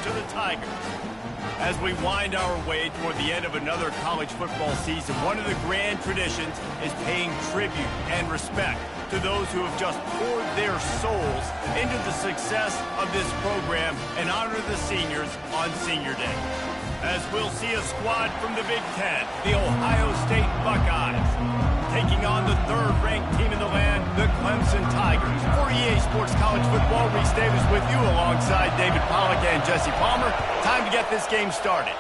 to the Tigers. As we wind our way toward the end of another college football season, one of the grand traditions is paying tribute and respect to those who have just poured their souls into the success of this program and honor the seniors on Senior Day. As we'll see a squad from the Big Ten, the Ohio State Buckeyes, taking on the third-ranked team in the land, the Clemson Tigers. For EA Sports College Football, Reese Davis with you alongside David Pollack and Jesse Palmer. Time to get this game started.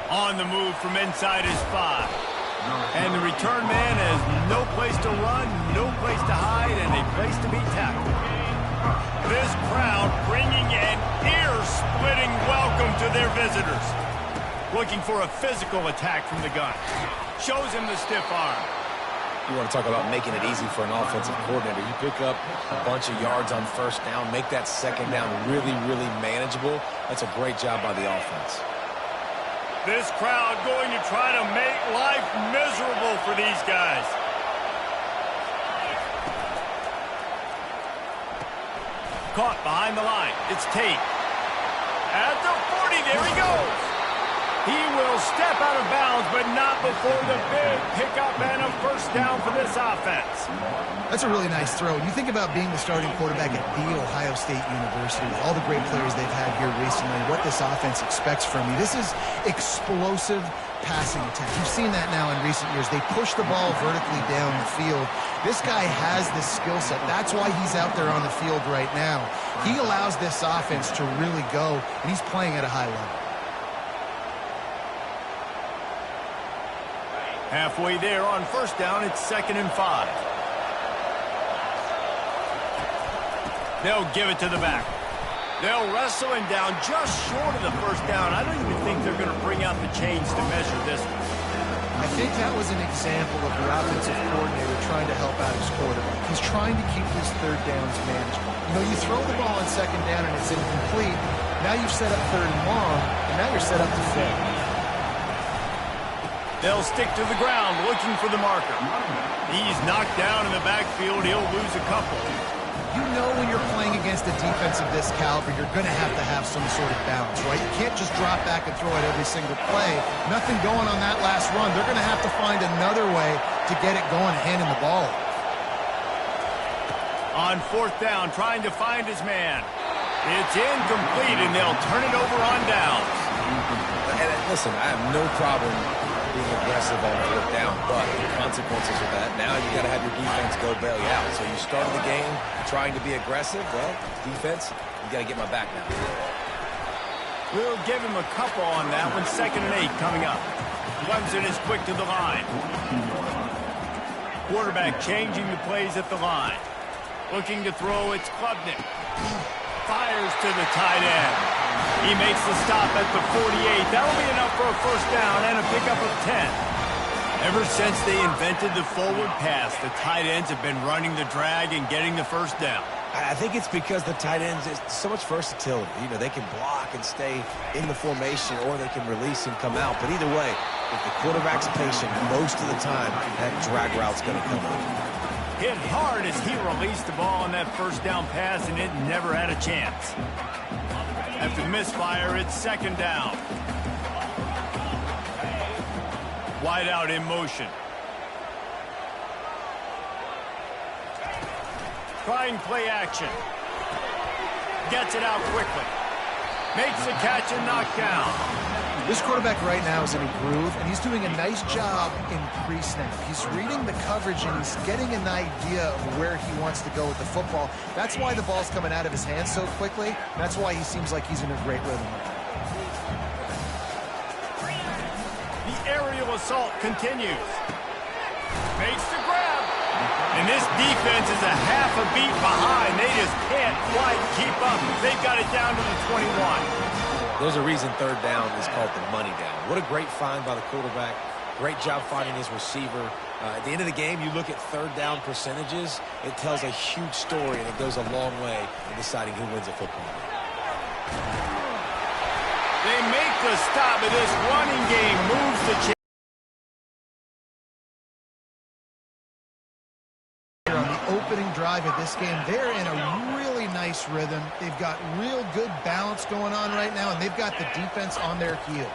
On the move from inside his 5. And the return man has no place to run, no place to hide, and a place to be tackled. This crowd bringing an ear-splitting welcome to their visitors. Looking for a physical attack from the gun. Shows him the stiff arm. You want to talk about making it easy for an offensive coordinator. You pick up a bunch of yards on first down, make that second down really, really manageable. That's a great job by the offense. This crowd going to try to make life miserable for these guys. Caught behind the line. It's Tate. At the 40, there he goes. He will step out of bounds, but not before the big pickup and a first down for this offense. That's a really nice throw. You think about being the starting quarterback at The Ohio State University, with all the great players they've had here recently, what this offense expects from you. This is explosive passing attack. You've seen that now in recent years. They push the ball vertically down the field. This guy has this skill set. That's why he's out there on the field right now. He allows this offense to really go, and he's playing at a high level. Halfway there on first down, it's 2nd and 5. They'll give it to the back. They'll wrestle him down just short of the first down. I don't even think they're going to bring out the chains to measure this one. I think that was an example of the offensive coordinator trying to help out his quarterback. He's trying to keep these third downs manageable. You know, you throw the ball on second down and it's incomplete. Now you've set up third and long, and now you're set up to fail. They'll stick to the ground looking for the marker. He's knocked down in the backfield. He'll lose a couple. You know when you're playing against a defense of this caliber, you're going to have some sort of balance, right? You can't just drop back and throw it every single play. Nothing going on that last run. They're going to have to find another way to get it going, handing the ball. On fourth down, trying to find his man. It's incomplete, and they'll turn it over on downs. And listen, I have no problem being aggressive on fourth down, but the consequences of that, now you got to have your defense go bail you out. So you started the game trying to be aggressive. Well, defense, you got to get my back now. We'll give him a couple on that one. 2nd and 8 coming up. Clemson is quick to the line. Quarterback changing the plays at the line. Looking to throw, it's Klubnik. Fires to the tight end. He makes the stop at the 48. That'll be enough for a first down and a pickup of 10. Ever since they invented the forward pass, the tight ends have been running the drag and getting the first down. I think it's because the tight ends is so much versatility. You know, they can block and stay in the formation, or they can release and come out. But either way, if the quarterback's patient, most of the time, that drag route's going to come up. Hit hard as he released the ball on that first down pass, and it never had a chance. After the misfire, it's 2nd down. Wide out in motion. Trying play action. Gets it out quickly. Makes the catch and knocked down. This quarterback right now is in a groove, and he's doing a nice job in pre-snap. He's reading the coverage, and he's getting an idea of where he wants to go with the football. That's why the ball's coming out of his hands so quickly. That's why he seems like he's in a great rhythm. The aerial assault continues. Makes the grab. And this defense is a half a beat behind. They just can't quite keep up. They've got it down to the 21. There's a reason third down is called the money down. What a great find by the quarterback. Great job finding his receiver. At the end of the game, you look at third down percentages. It tells a huge story, and it goes a long way in deciding who wins a football game. They make the stop, and this running game moves the chain. On the opening drive of this game, they're in a really nice nice rhythm. They've got real good balance going on right now, and they've got the defense on their heels.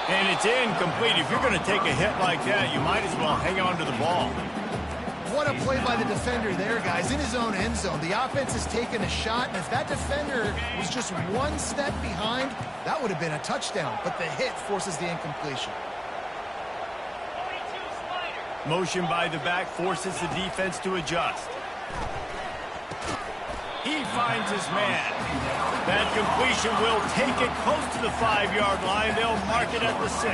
And it's incomplete. If you're going to take a hit like that, you might as well hang on to the ball. What a play by the defender there, guys. In his own end zone, the offense has taken a shot, and if that defender was just one step behind, that would have been a touchdown. But the hit forces the incompletion. Motion by the back forces the defense to adjust. He finds his man. That completion will take it close to the 5-yard line. They'll mark it at the 6.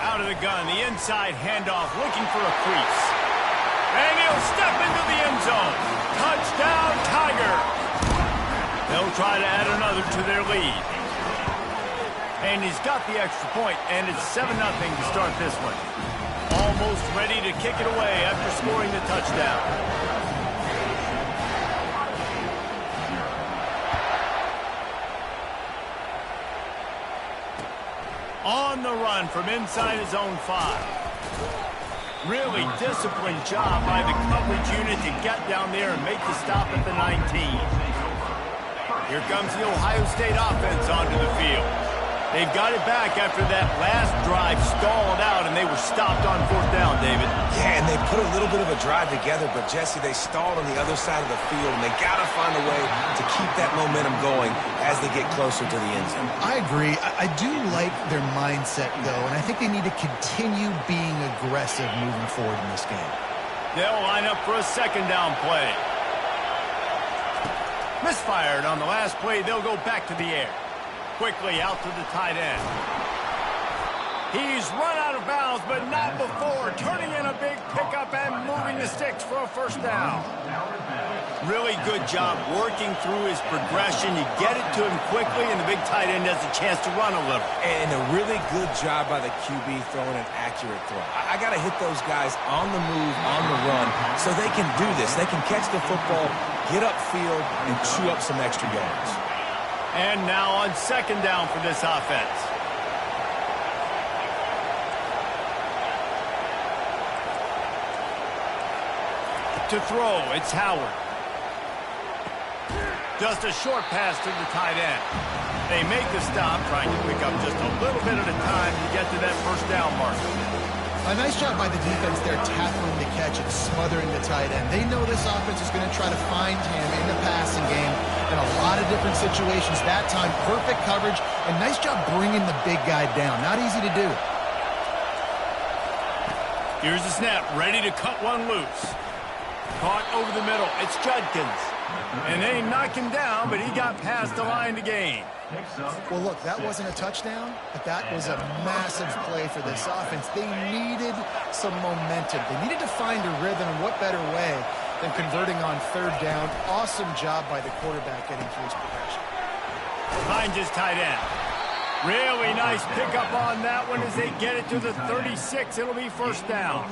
Out of the gun, the inside handoff, looking for a crease. And he'll step into the end zone. Touchdown, Tiger. They'll try to add another to their lead. And he's got the extra point, and it's 7-0 to start this one. Almost ready to kick it away after scoring the touchdown. On the run from inside his own 5. Really disciplined job by the coverage unit to get down there and make the stop at the 19. Here comes the Ohio State offense onto the field. They've got it back after that last drive stalled out, and they were stopped on 4th down, David. Yeah, and they put a little bit of a drive together, but, Jesse, they stalled on the other side of the field, and they got to find a way to keep that momentum going as they get closer to the end zone. I agree. I do like their mindset, though, and I think they need to continue being aggressive moving forward in this game. They'll line up for a 2nd down play. Misfired on the last play. They'll go back to the air. Quickly out to the tight end. He's run out of bounds, but not before. Turning in a big pickup and moving the sticks for a 1st down. Really good job working through his progression. You get it to him quickly, and the big tight end has a chance to run a little. And a really good job by the QB throwing an accurate throw. I got to hit those guys on the move, on the run, so they can do this. They can catch the football, get upfield, and chew up some extra yards. And now on 2nd down for this offense. To throw, it's Howard. Just a short pass to the tight end. They make the stop, trying to pick up just a little bit at a time to get to that 1st down mark. A nice job by the defense there, tackling the catch and smothering the tight end. They know this offense is going to try to find him in the passing game in a lot of different situations. That time, perfect coverage, and nice job bringing the big guy down. Not easy to do. Here's the snap, ready to cut one loose. Caught over the middle, it's Judkins. And they knock him down, but he got past the line to gain. Well, look, that wasn't a touchdown, but that was a massive play for this offense. They needed some momentum. They needed to find a rhythm, and what better way than converting on 3rd down. Awesome job by the quarterback getting through his progression. Finds his tight end. Really nice pickup on that one as they get it to the 36. It'll be 1st down.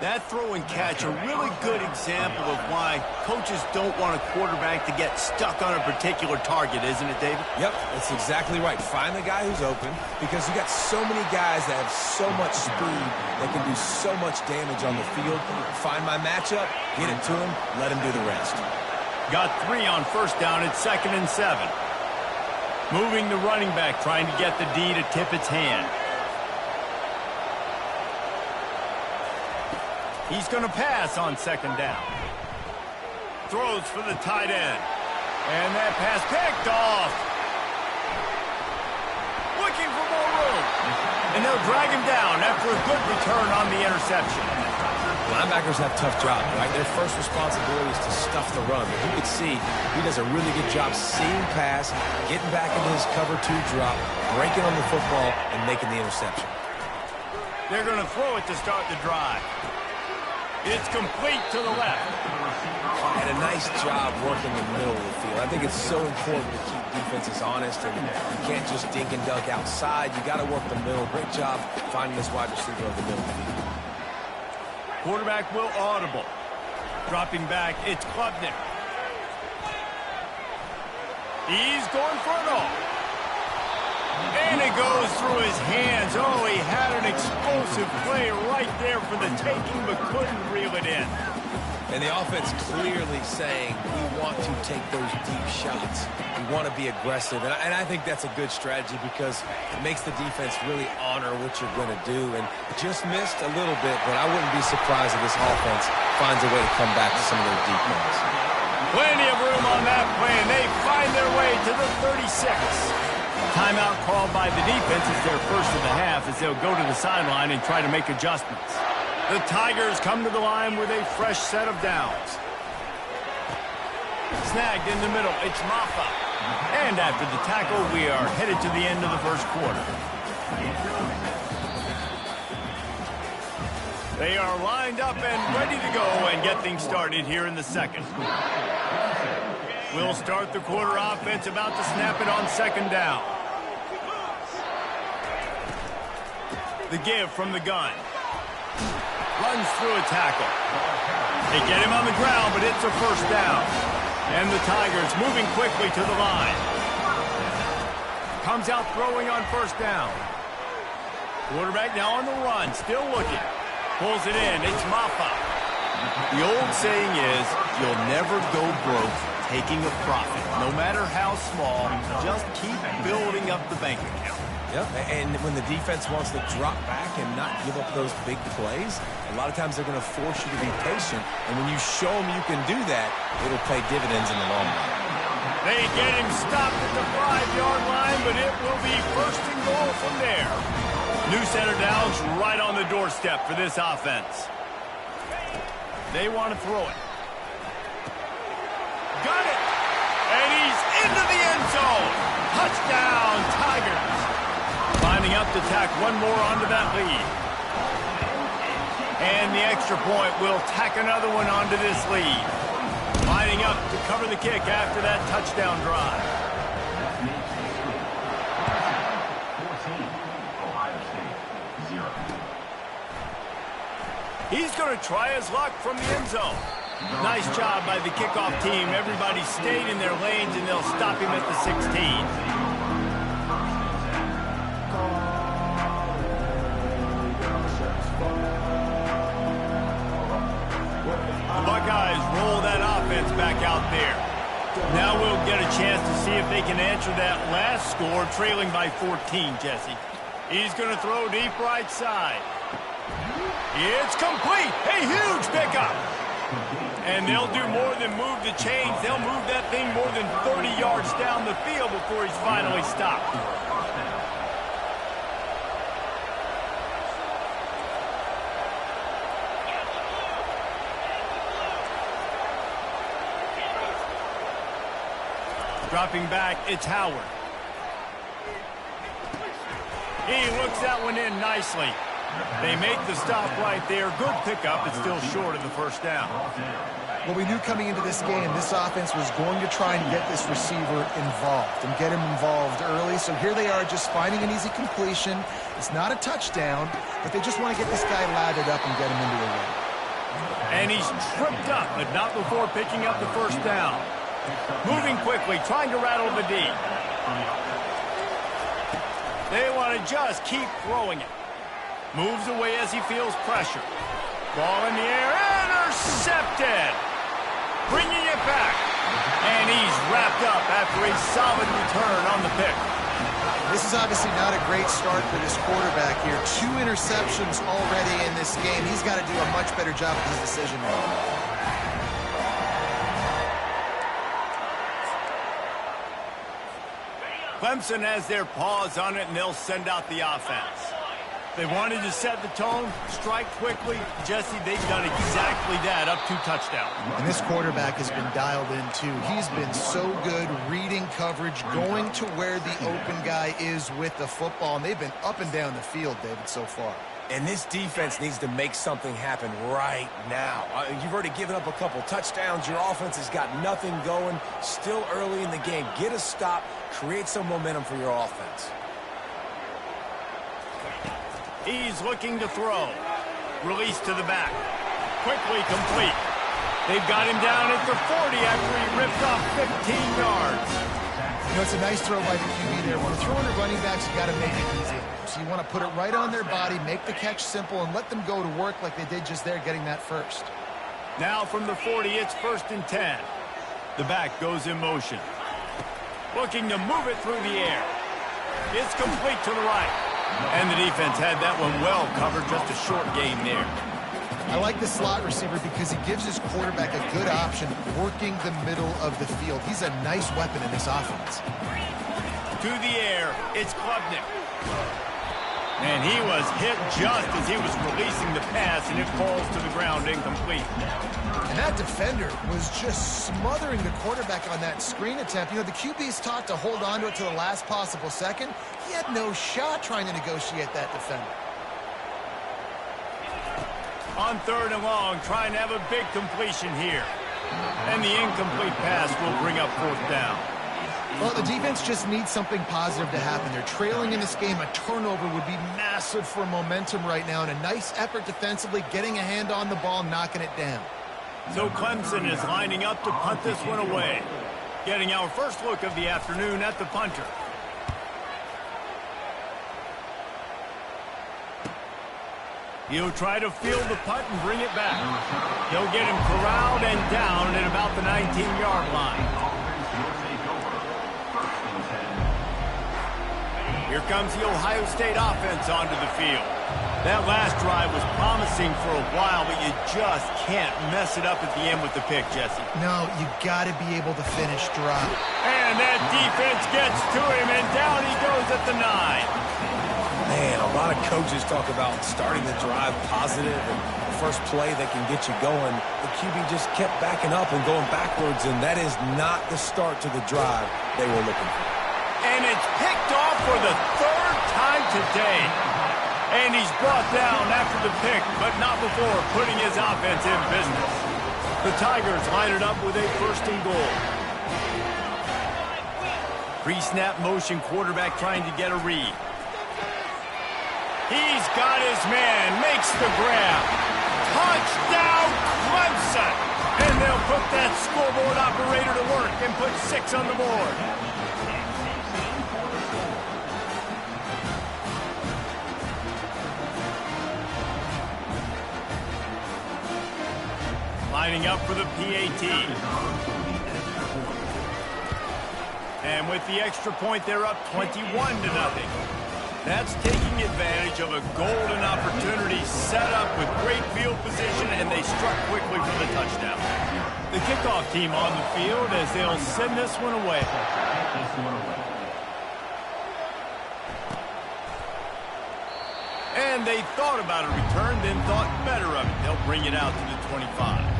That throw and catch, a really good example of why coaches don't want a quarterback to get stuck on a particular target, isn't it, David? Yep, that's exactly right. Find the guy who's open, because you got so many guys that have so much speed that can do so much damage on the field. Find my matchup, get it to him, let him do the rest. Got 3 on 1st down. It's 2nd and 7. Moving the running back, trying to get the D to tip its hand. He's going to pass on 2nd down. Throws for the tight end. And that pass picked off. Looking for more room. And they'll drag him down after a good return on the interception. Linebackers have a tough job, right? Their first responsibility is to stuff the run. But you can see he does a really good job seeing pass, getting back into his cover 2 drop, breaking on the football, and making the interception. They're going to throw it to start the drive. It's complete to the left. And a nice job working the middle of the field. I think it's so important to keep defenses honest, and you can't just dink and dunk outside. You got to work the middle. Great job finding this wide receiver over the middle of the field. Quarterback will audible. Dropping back, it's Klubnik. He's going for it all. And it goes through his hands. Oh, he had an explosive play right there for the taking, but couldn't reel it in. And the offense clearly saying, we want to take those deep shots. We want to be aggressive. And I think that's a good strategy because it makes the defense really honor what you're going to do. And just missed a little bit, but I wouldn't be surprised if this offense finds a way to come back to some of those deep ones. Plenty of room on that play, and they find their way to the 36. Timeout called by the defense is their first of the half as they'll go to the sideline and try to make adjustments. The Tigers come to the line with a fresh set of downs. Snagged in the middle, it's Maffa. And after the tackle, we are headed to the end of the first quarter. They are lined up and ready to go and get things started here in the second. We'll start the quarter offense about to snap it on second down. The give from the gun. Runs through a tackle. They get him on the ground, but it's a first down. And the Tigers moving quickly to the line. Comes out throwing on first down. Quarterback now on the run, still looking. Pulls it in, it's Maffa. The old saying is, you'll never go broke taking a profit. No matter how small, just keep building up the bank account. Yep, and when the defense wants to drop back and not give up those big plays, a lot of times they're going to force you to be patient. And when you show them you can do that, it'll pay dividends in the long run. They get him stopped at the 5-yard line, but it will be first and goal from there. New center downs right on the doorstep for this offense. They want to throw it. Got it! And he's into the end zone. Touchdown, Tigers. Lining up to tack one more onto that lead. And the extra point will tack another one onto this lead. Lining up to cover the kick after that touchdown drive. He's going to try his luck from the end zone. Nice job by the kickoff team. Everybody stayed in their lanes, and they'll stop him at the 16. The Buckeyes roll that offense back out there. Now we'll get a chance to see if they can answer that last score, trailing by 14, Jesse. He's going to throw deep right side. It's complete. A huge pickup. And they'll do more than move the chains. They'll move that thing more than 30 yards down the field before he's finally stopped. Dropping back, it's Howard. He looks that one in nicely. They make the stop right there. Good pickup, but still short of the first down. Well, we knew coming into this game, this offense was going to try and get this receiver involved and get him involved early. So here they are just finding an easy completion. It's not a touchdown, but they just want to get this guy lathered up and get him into the run. And he's tripped up, but not before picking up the first down. Moving quickly, trying to rattle the D. They want to just keep throwing it. Moves away as he feels pressure. Ball in the air, intercepted. Bringing it back. And he's wrapped up after a solid return on the pick. This is obviously not a great start for this quarterback here. 2 interceptions already in this game. He's got to do a much better job with his decision making. Clemson has their paws on it, and they'll send out the offense. They wanted to set the tone, strike quickly. Jesse, they've done exactly that, up 2 touchdowns. And this quarterback has been dialed in, too. He's been so good reading coverage, going to where the open guy is with the football, and they've been up and down the field, David, so far. And this defense needs to make something happen right now. You've already given up a couple touchdowns. Your offense has got nothing going. Still early in the game. Get a stop. Create some momentum for your offense. He's looking to throw. Release to the back. Quickly complete. They've got him down at the 40 after he ripped off 15 yards. You know, it's a nice throw by the QB there. When we're throwing to running backs, you got to make it easy. So you want to put it right on their body, make the catch simple, and let them go to work like they did just there, getting that first. Now from the 40, it's 1st and 10. The back goes in motion. Looking to move it through the air. It's complete to the right. And the defense had that one well covered, just a short gain there. I like the slot receiver because he gives his quarterback a good option working the middle of the field. He's a nice weapon in this offense. To the air, it's Klubnik. And he was hit just as he was releasing the pass, and it falls to the ground incomplete. And that defender was just smothering the quarterback on that screen attempt. You know, the QB's taught to hold on to it to the last possible second. He had no shot trying to negotiate that defender. On 3rd and long, trying to have a big completion here. And the incomplete pass will bring up 4th down. Well, the defense just needs something positive to happen. They're trailing in this game. A turnover would be massive for momentum right now, and a nice effort defensively, getting a hand on the ball, knocking it down. So Clemson is lining up to punt this one away. Getting our first look of the afternoon at the punter. He'll try to field the punt and bring it back. He'll get him corralled and down at about the 19-yard line. Here comes the Ohio State offense onto the field. That last drive was promising for a while, but you just can't mess it up at the end with the pick, Jesse. No, you got to be able to finish drive. And that defense gets to him, and down he goes at the 9. Man, a lot of coaches talk about starting the drive positive and the first play that can get you going. The QB just kept backing up and going backwards, and that is not the start to the drive they were looking for. And it's picked off for the 3rd time today. And he's brought down after the pick, but not before putting his offense in business. The Tigers line it up with a 1st and goal. Pre-snap motion, quarterback trying to get a read. He's got his man, makes the grab. Touchdown, Clemson! And they'll put that scoreboard operator to work and put 6 on the board. Lining up for the PAT. And with the extra point, they're up 21-0. That's taking advantage of a golden opportunity set up with great field position, and they struck quickly for the touchdown. The kickoff team on the field as they'll send this one away. And they thought about a return, then thought better of it. They'll bring it out to the 25.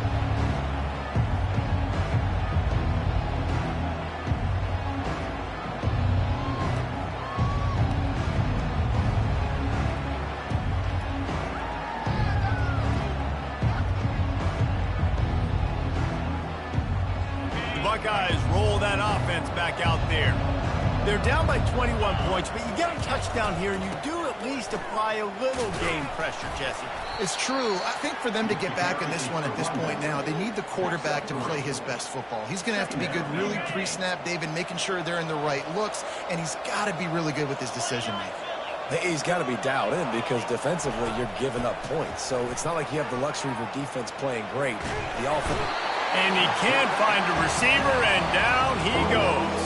Buckeyes roll that offense back out there. They're down by 21 points, but you get a touchdown here, and you do at least apply a little game pressure, Jesse. It's true. I think for them to get back in this one at this point now, they need the quarterback to play his best football. He's going to have to be good really pre-snap, David, making sure they're in the right looks, and he's got to be really good with his decision-making. He's got to be dialed in because defensively you're giving up points. So it's not like you have the luxury of your defense playing great. The offense... And he can't find a receiver, and down he goes.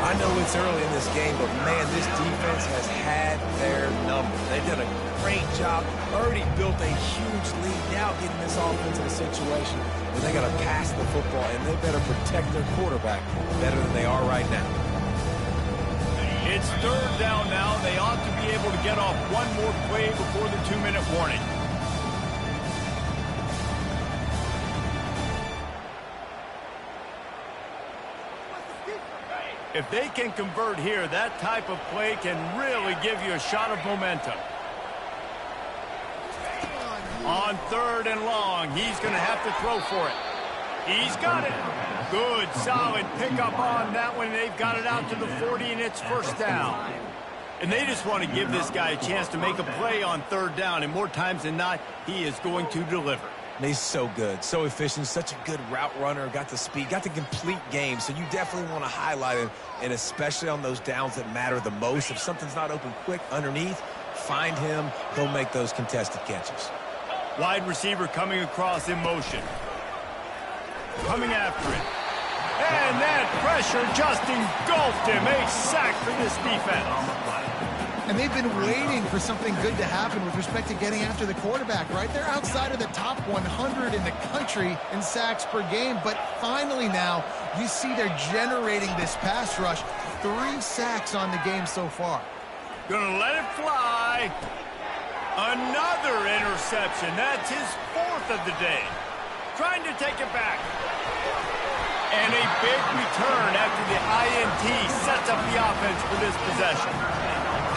I know it's early in this game, but, man, this defense has had their number. They did a great job, already built a huge lead, now getting this offense in a situation where they got to pass the football, and they better protect their quarterback better than they are right now. It's 3rd down now. They ought to be able to get off one more play before the 2-minute warning. If they can convert here, that type of play can really give you a shot of momentum. On 3rd and long, he's going to have to throw for it. He's got it. Good, solid pickup on that one. They've got it out to the 40, and it's 1st down. And they just want to give this guy a chance to make a play on 3rd down, and more times than not, he is going to deliver. And he's so good, so efficient, such a good route runner, got the speed, got the complete game. So you definitely want to highlight him, and especially on those downs that matter the most. If something's not open quick underneath, find him. He'll make those contested catches. Wide receiver coming across in motion. Coming after it. And that pressure just engulfed him. A sack for this defense. And they've been waiting for something good to happen with respect to getting after the quarterback, right? They're outside of the top 100 in the country in sacks per game, but finally now you see they're generating this pass rush. 3 sacks on the game so far. Gonna let it fly. Another interception. That's his 4th of the day. Trying to take it back. And a big return after the INT sets up the offense for this possession.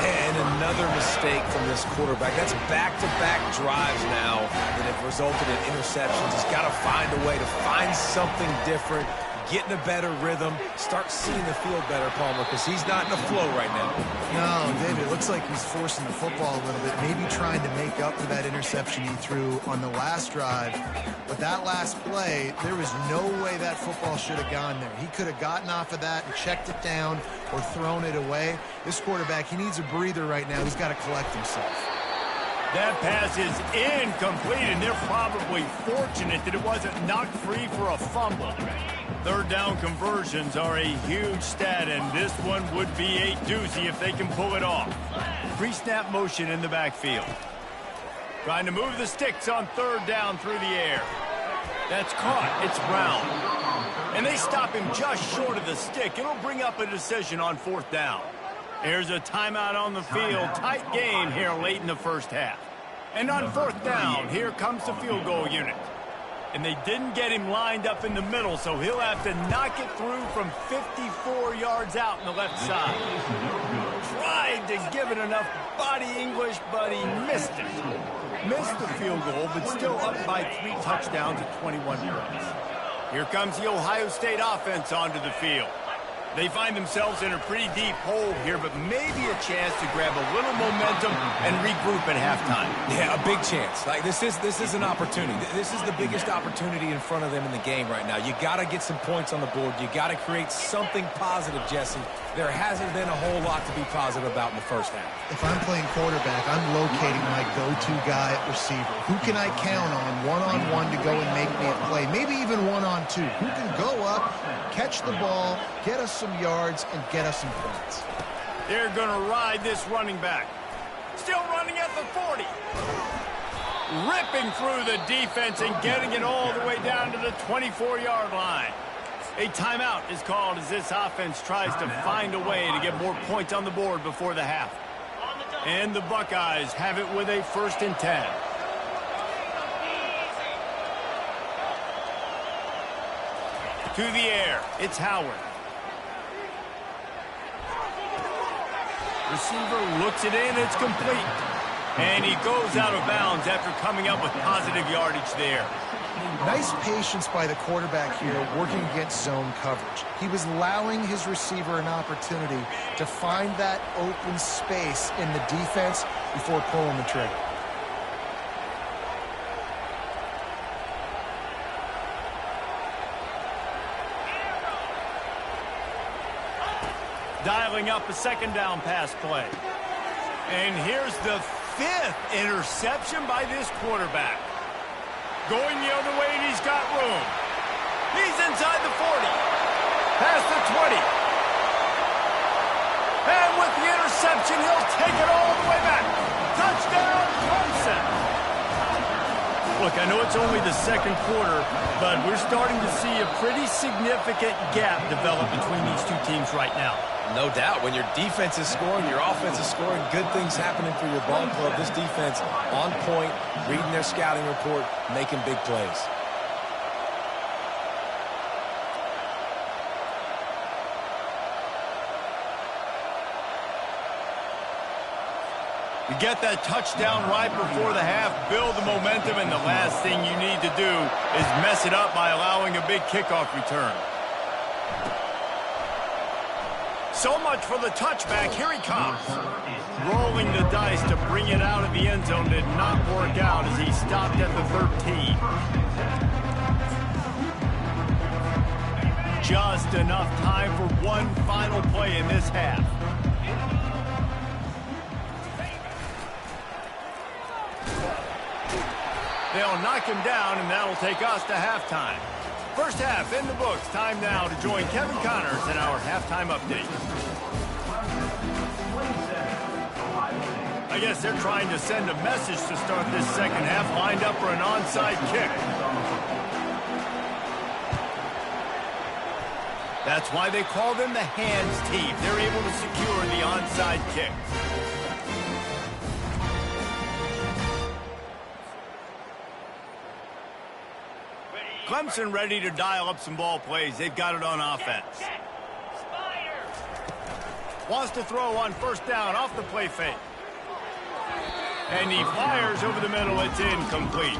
And another mistake from this quarterback. That's back-to-back drives now that have resulted in interceptions. He's got to find a way to find something different, get in a better rhythm, start seeing the field better, Palmer, because he's not in the flow right now. No, David, it looks like he's forcing the football a little bit, maybe trying to make up for that interception he threw on the last drive. But that last play, there was no way that football should have gone there. He could have gotten off of that and checked it down or thrown it away. This quarterback, he needs a breather right now. He's got to collect himself. That pass is incomplete, and they're probably fortunate that it wasn't knocked free for a fumble. 3rd down conversions are a huge stat, and this one would be a doozy if they can pull it off. Pre-snap motion in the backfield. Trying to move the sticks on 3rd down through the air. That's caught. It's Brown. And they stop him just short of the stick. It'll bring up a decision on 4th down. Here's a timeout on the field. Tight game here late in the first half. And on 4th down, here comes the field goal unit. And they didn't get him lined up in the middle, so he'll have to knock it through from 54 yards out on the left side. Tried to give it enough body English, but he missed it. Missed the field goal, but still up by 3 touchdowns at 21 points. Here comes the Ohio State offense onto the field. They find themselves in a pretty deep hole here, but maybe a chance to grab a little momentum and regroup at halftime. Yeah, a big chance. Like this is an opportunity. This is the biggest opportunity in front of them in the game right now. You got to get some points on the board. You got to create something positive, Jesse. There hasn't been a whole lot to be positive about in the first half. If I'm playing quarterback, I'm locating my go-to guy at receiver. Who can I count on one-on-one to go and make me a play? Maybe even one-on-two. Who can go up, catch the ball, get us some yards, and get us some points? They're going to ride this running back. Still running at the 40. Ripping through the defense and getting it all the way down to the 24-yard line. A timeout is called as this offense tries to find a way to get more points on the board before the half. And the Buckeyes have it with a 1st and 10. To the air, it's Howard. Receiver looks it in, it's complete. And he goes out of bounds after coming up with positive yardage there. Nice patience by the quarterback here working against zone coverage. He was allowing his receiver an opportunity to find that open space in the defense before pulling the trigger. Dialing up a 2nd down pass play. And here's the 5th interception by this quarterback. Going the other way, and he's got room. He's inside the 40. Past the 20. And with the interception, he'll take it all the way back. Touchdown, Clemson. Look, I know it's only the 2nd quarter, but we're starting to see a pretty significant gap develop between these two teams right now. No doubt. When your defense is scoring, your offense is scoring, good things happening for your ball club. This defense on point, reading their scouting report, making big plays. You get that touchdown right before the half, build the momentum, and the last thing you need to do is mess it up by allowing a big kickoff return. So much for the touchback. Here he comes. Rolling the dice to bring it out of the end zone did not work out as he stopped at the 13. Just enough time for one final play in this half. They'll knock him down, and that'll take us to halftime. First half in the books. Time now to join Kevin Connors in our halftime update. I guess they're trying to send a message to start this second half, lined up for an onside kick. That's why they call them the hands team. They're able to secure the onside kick. Clemson ready to dial up some ball plays. They've got it on offense. Wants to throw on first down off the play fake. And he fires over the middle. It's incomplete.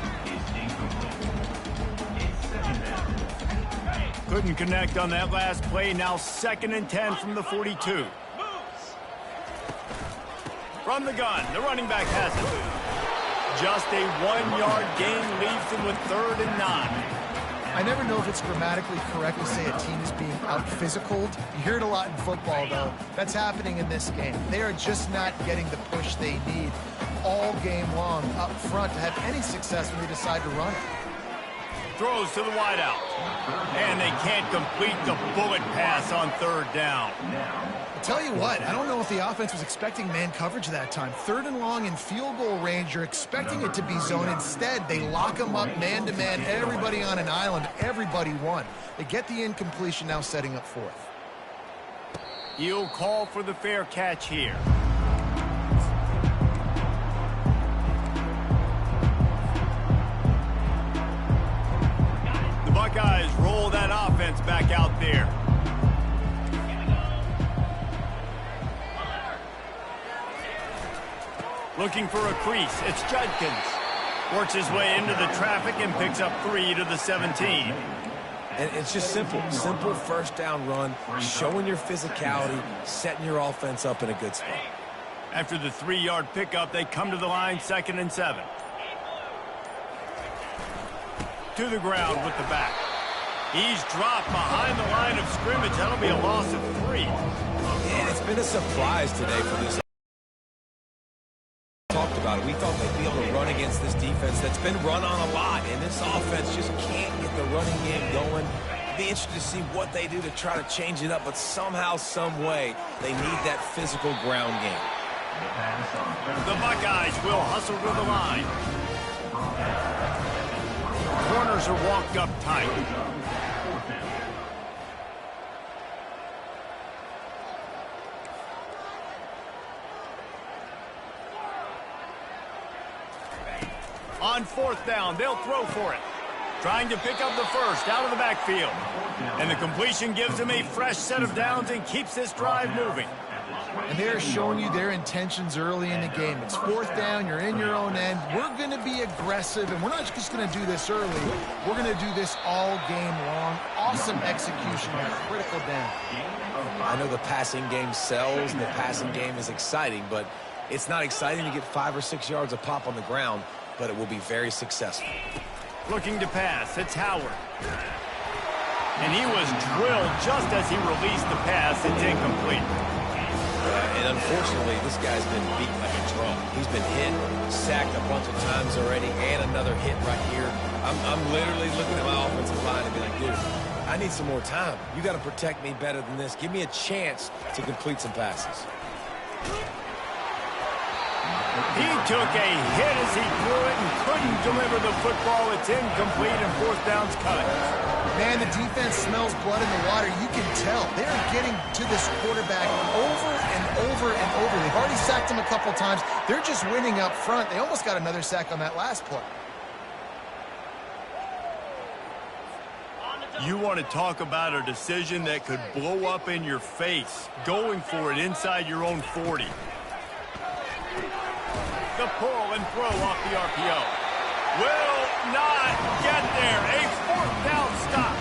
Couldn't connect on that last play. Now 2nd and 10 from the 42. From the gun, the running back has it. Just a 1-yard gain leaves him with 3rd and 9. I never know if it's grammatically correct to say a team is being out-physicaled. You hear it a lot in football, though. That's happening in this game. They are just not getting the push they need all game long up front to have any success when they decide to run it. Throws to the wideout. And they can't complete the bullet pass on 3rd down. I'll tell you what, I don't know if the offense was expecting man coverage that time. 3rd and long in field goal range, you're expecting it to be zone. Instead, they lock them up man-to-man, everybody on an island, everybody won. They get the incompletion, now setting up 4th. He'll call for the fair catch here. The Buckeyes roll that offense back out there. Looking for a crease. It's Judkins. Works his way into the traffic and picks up 3 to the 17. And it's just simple. Simple first down run, showing your physicality, setting your offense up in a good spot. After the 3-yard pickup, they come to the line, 2nd and 7. To the ground with the back. He's dropped behind the line of scrimmage. That'll be a loss of 3. And it's been a surprise today for this. Talked about it. We thought they'd be able to run against this defense that's been run on a lot, and this offense just can't get the running game going. Be interested to see what they do to try to change it up, but somehow, some way, they need that physical ground game. The Buckeyes will hustle to the line. Corners are walked up tight. On 4th down, they'll throw for it. Trying to pick up the first out of the backfield. And the completion gives them a fresh set of downs and keeps this drive moving. And they're showing you their intentions early in the game. It's 4th down, you're in your own end. We're going to be aggressive, and we're not just going to do this early. We're going to do this all game long. Awesome execution on a critical down. I know the passing game sells, and the passing game is exciting, but it's not exciting to get 5 or 6 yards a pop on the ground, but it will be very successful. Looking to pass, it's Howard. And he was drilled just as he released the pass. It's incomplete. And unfortunately, this guy's been beat like a drum. He's been hit, sacked a bunch of times already, and another hit right here. I'm literally looking at my offensive line and be like, dude, I need some more time. You got to protect me better than this. Give me a chance to complete some passes. He took a hit as he threw it and couldn't deliver the football. It's incomplete and 4th down's cut. Man, the defense smells blood in the water. You can tell. They're getting to this quarterback over and over and over. They've already sacked him a couple times. They're just winning up front. They almost got another sack on that last play. You want to talk about a decision that could blow up in your face. Going for it inside your own 40. The pull and throw off the RPO. Will not get there. A 4th down stop.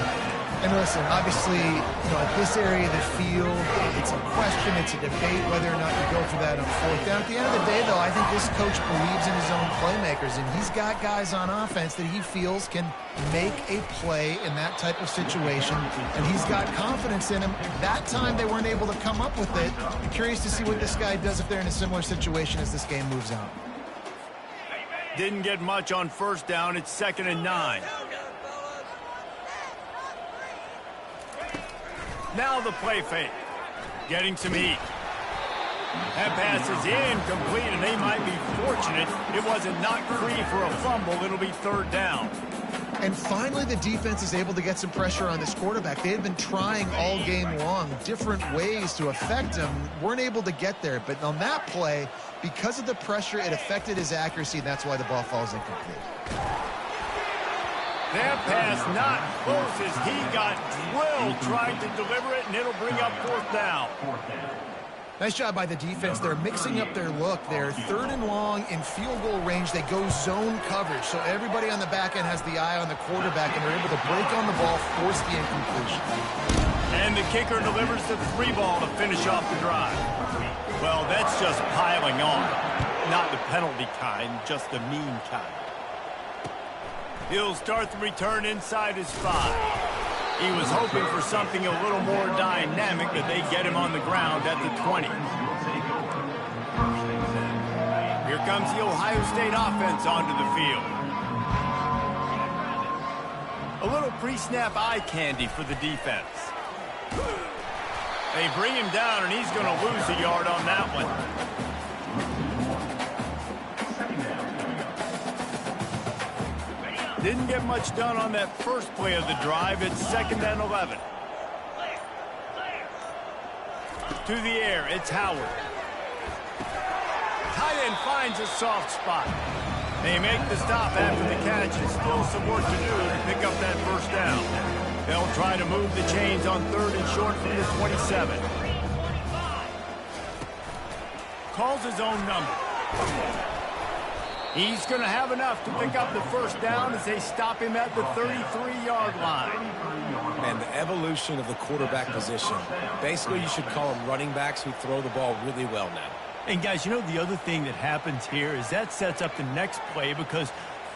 And And listen, obviously, at this area of the field, it's a question, it's a debate whether or not you go for that on fourth down. At the end of the day, though, I think this coach believes in his own playmakers, and he's got guys on offense that he feels can make a play in that type of situation, and he's got confidence in him. That time they weren't able to come up with it. I'm curious to see what this guy does if they're in a similar situation as this game moves on. Didn't get much on first down. It's 2nd and 9. Now the play fake. Getting some heat. That pass is incomplete, and they might be fortunate it wasn't knocked free for a fumble. It'll be 3rd down. And finally, the defense is able to get some pressure on this quarterback. They had been trying all game long different ways to affect him. Weren't able to get there. But on that play, because of the pressure, it affected his accuracy, and that's why the ball falls incomplete. That pass not close as he got drilled trying to deliver it, and it'll bring up 4th down. Nice job by the defense. They're mixing up their look. They're 3rd and long in field goal range. They go zone coverage, so everybody on the back end has the eye on the quarterback, and they're able to break on the ball, force the incompletion. And the kicker delivers the 3 ball to finish off the drive. Well, that's just piling on. Not the penalty kind, just the mean kind. He'll start the return inside his 5. He was hoping for something a little more dynamic, but they get him on the ground at the 20. Here comes the Ohio State offense onto the field. A little pre-snap eye candy for the defense. They bring him down, and he's going to lose a yard on that one. Didn't get much done on that first play of the drive. It's 2nd and 11. To the air, it's Howard. Tight end finds a soft spot. They make the stop after the catch, and still some work to do to pick up that first down. They'll try to move the chains on 3rd and short from the 27. Calls his own number. He's going to have enough to pick up the first down as they stop him at the 33-yard line. And the evolution of the quarterback position. Basically, you should call them running backs who throw the ball really well now. And, guys, the other thing that happens here is that sets up the next play because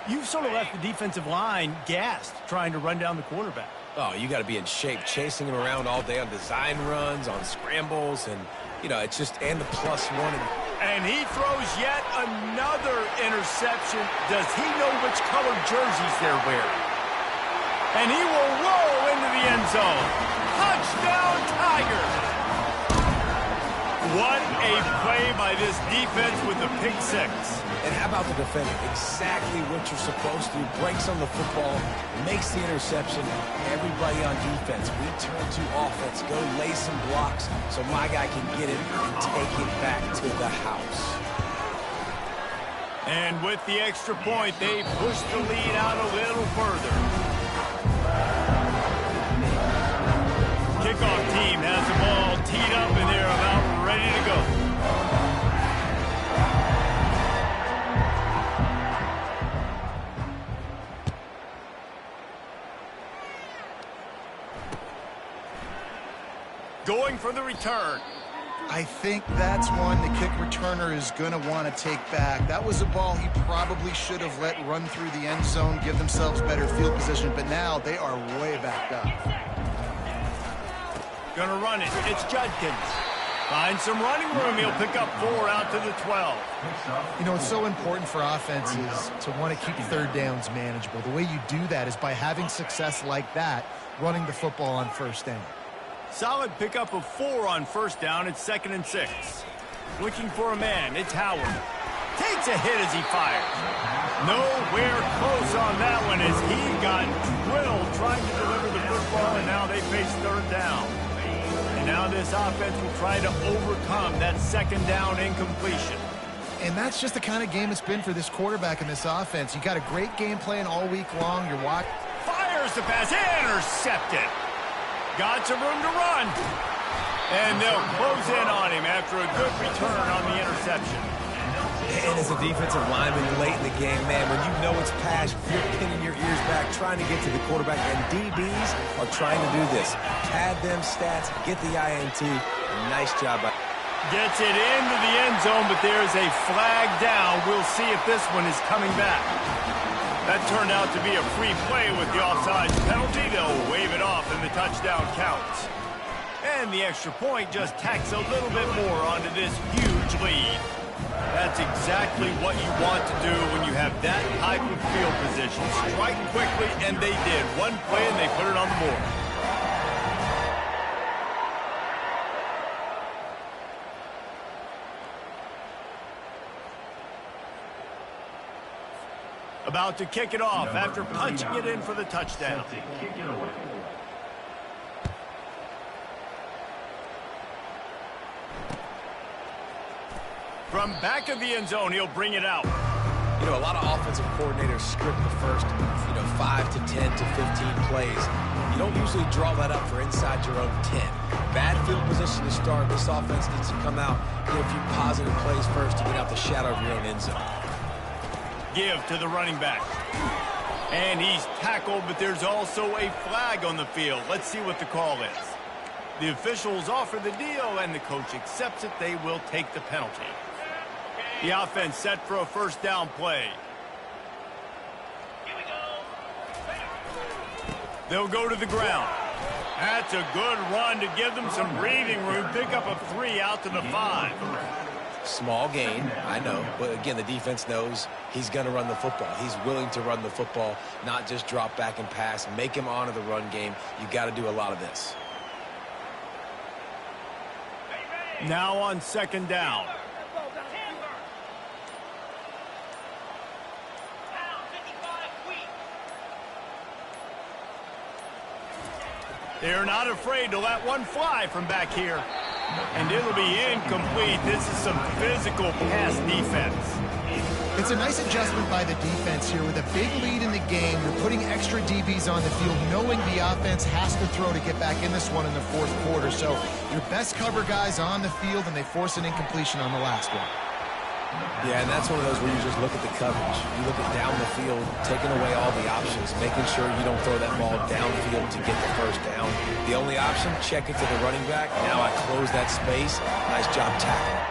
you've sort of left the defensive line gassed trying to run down the quarterback. Oh, you got to be in shape, chasing him around all day on design runs, on scrambles, and, it's just, and the +1. And he throws yet another interception. Does he know which color jerseys they're wearing? And he will roll into the end zone. Touchdown, Tigers! What a play by this defense with the pick 6. And how about the defender? Exactly what you're supposed to do. Breaks on the football, makes the interception. Everybody on defense, we turn to offense. Go lay some blocks so my guy can get it and take it back to the house. And with the extra point, they push the lead out a little further. Kickoff team has the ball teed up, and they're about ready to go. Going for the return. I think that's one the kick returner is going to want to take back. That was a ball he probably should have let run through the end zone, give themselves better field position, but now they are way backed up. Gonna run it. It's Judkins. Finds some running room. He'll pick up 4 out to the 12. It's so important for offenses to want to keep 3rd downs manageable. The way you do that is by having success like that, running the football on first down. Solid pickup of 4 on first down. It's 2nd and 6. Looking for a man. It's Howard. Takes a hit as he fires. Nowhere close on that one as he got drilled trying to deliver the football, and now they face 3rd down. And now this offense will try to overcome that 2nd down incompletion. And that's just the kind of game it's been for this quarterback in this offense. You got a great game plan all week long. You're watching. Fires the pass. Intercepted. Got some room to run. And they'll close in on him after a good return on the interception. And as a defensive lineman late in the game, man, when you know it's pass, you're pinning your ears back, trying to get to the quarterback, and DBs are trying to do this. Pad them stats, get the INT. Nice job by... Gets it into the end zone, but there's a flag down. We'll see if this one is coming back. That turned out to be a free play with the offsides penalty. They'll wave it off, and the touchdown counts. And the extra point just tacks a little bit more onto this huge lead. That's exactly what you want to do when you have that type of field position. Strike quickly, and they did. One play, and they put it on the board. About to kick it off after punching it in for the touchdown. From back of the end zone, he'll bring it out. You know, a lot of offensive coordinators script the first, 5 to 10 to 15 plays. You don't usually draw that up for inside your own 10. Bad field position to start. This offense needs to come out, get a few positive plays first to get out the shadow of your own end zone. Give to the running back. And he's tackled, but there's also a flag on the field. Let's see what the call is. The officials offer the deal, and the coach accepts it. They will take the penalty. The offense set for a first down play. Here we go. They'll go to the ground. That's a good run to give them some breathing room. Pick up a 3 out to the 5. Small gain, I know, but again, the defense knows he's going to run the football. He's willing to run the football, not just drop back and pass. Make him honor the run game. You got to do a lot of this. Now on second down. They're not afraid to let one fly from back here. And it'll be incomplete. This is some physical pass defense. It's a nice adjustment by the defense here. With a big lead in the game, you're putting extra DBs on the field, knowing the offense has to throw to get back in this one in the fourth quarter. So your best cover guys on the field, and they force an incompletion on the last one. Yeah, and that's one of those where you just look at the coverage. You look at down the field, taking away all the options, making sure you don't throw that ball downfield to get the first down. The only option, check it to the running back. Now I close that space. Nice job tackling.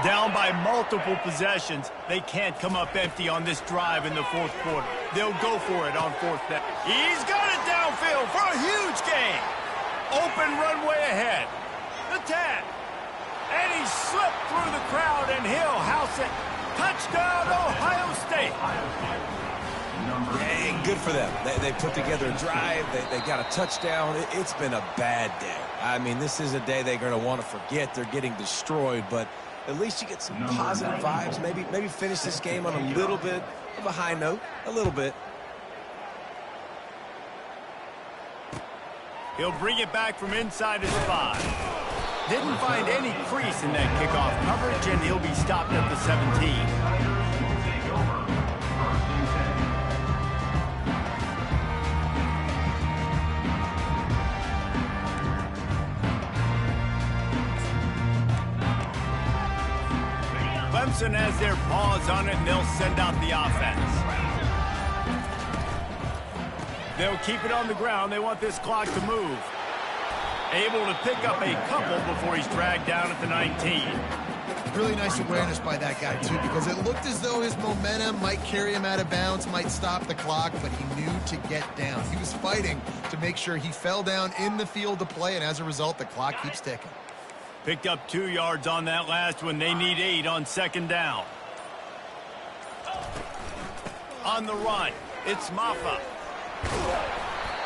Down by multiple possessions. They can't come up empty on this drive in the fourth quarter. They'll go for it on fourth down. He's got it downfield for a huge gain. Open runway ahead. The 10. And he slipped through the crowd, and he'll house it. Touchdown, Ohio State. Yeah, good for them. They put together a drive. They got a touchdown. It's been a bad day. I mean, this is a day they're going to want to forget. They're getting destroyed, but at least you get some positive vibes. Maybe finish this game on a little bit of a high note. A little bit. He'll bring it back from inside his 5. Didn't find any crease in that kickoff coverage, and he'll be stopped at the 17. Clemson has their paws on it, and they'll send out the offense. They'll keep it on the ground. They want this clock to move. Able to pick up a couple before he's dragged down at the 19. Really nice awareness by that guy, too, because it looked as though his momentum might carry him out of bounds, might stop the clock, but he knew to get down. He was fighting to make sure he fell down in the field to play, and as a result, the clock keeps ticking. Picked up 2 yards on that last one. They need 8 on second down. On the run, it's Maffa.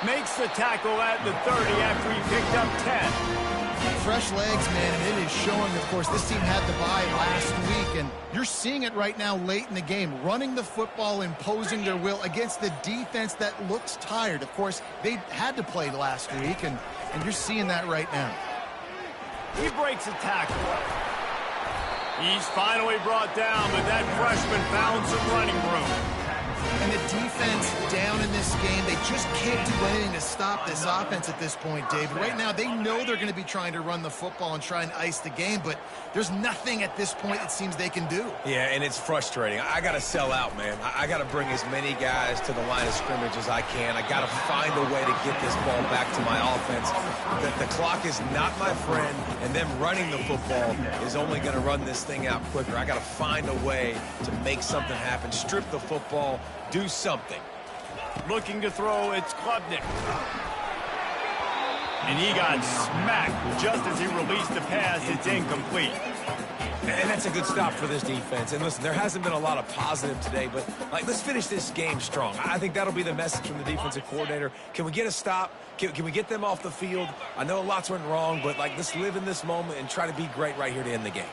Makes the tackle at the 30 after he picked up 10. Fresh legs, man, and it is showing, of course, this team had the bye last week, and you're seeing it right now late in the game, running the football, imposing their will against the defense that looks tired. Of course, they had to play last week, and you're seeing that right now. He breaks a tackle. He's finally brought down, but that freshman found some running room. And the defense down in this game, they just can't do anything to stop this offense at this point, David. Right now, they know they're going to be trying to run the football and try and ice the game, but there's nothing at this point it seems they can do. Yeah, and it's frustrating. I got to sell out, man. I got to bring as many guys to the line of scrimmage as I can. I got to find a way to get this ball back to my offense. The clock is not my friend, and them running the football is only going to run this thing out quicker. I got to find a way to make something happen, strip the football, do something. Looking to throw, it's Klubnik. And he got smacked just as he released the pass. It's incomplete. And that's a good stop for this defense. And listen, there hasn't been a lot of positive today, but let's finish this game strong. I think that'll be the message from the defensive coordinator. Can we get a stop? Can we get them off the field? I know lots went wrong, but let's live in this moment and try to be great right here to end the game.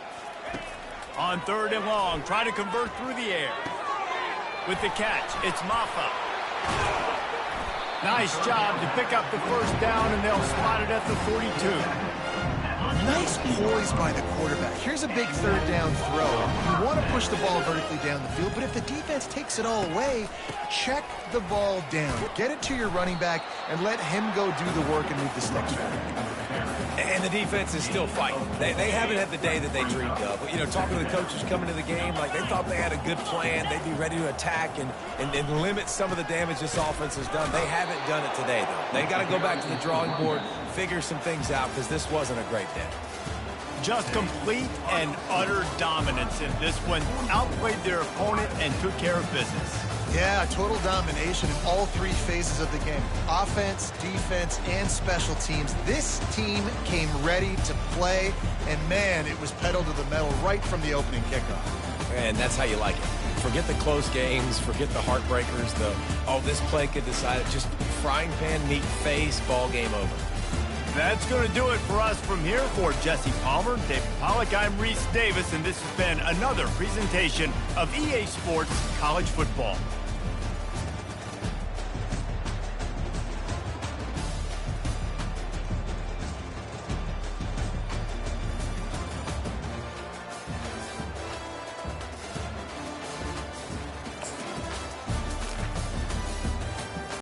On 3rd and long, try to convert through the air. With the catch, it's Maffa. Nice job to pick up the first down, and they'll spot it at the 42. Nice poise by the quarterback. Here's a big 3rd down throw. You want to push the ball vertically down the field, but if the defense takes it all away, check the ball down. Get it to your running back and let him go do the work and move the sticks forward. And the defense is still fighting. They haven't had the day that they dreamed of. But, talking to the coaches coming to the game, they thought they had a good plan. They'd be ready to attack and limit some of the damage this offense has done. They haven't done it today, though. They got to go back to the drawing board, figure some things out, because this wasn't a great day. Just complete and utter dominance in this one. Outplayed their opponent and took care of business. Yeah, total domination in all 3 phases of the game. Offense, defense, and special teams. This team came ready to play, and man, it was pedal to the metal right from the opening kickoff. And that's how you like it. Forget the close games, forget the heartbreakers, this play could decide it. Just frying pan, meat face, ball game over. That's going to do it for us from here. For Jesse Palmer, David Pollack, I'm Reese Davis, and this has been another presentation of EA Sports College Football.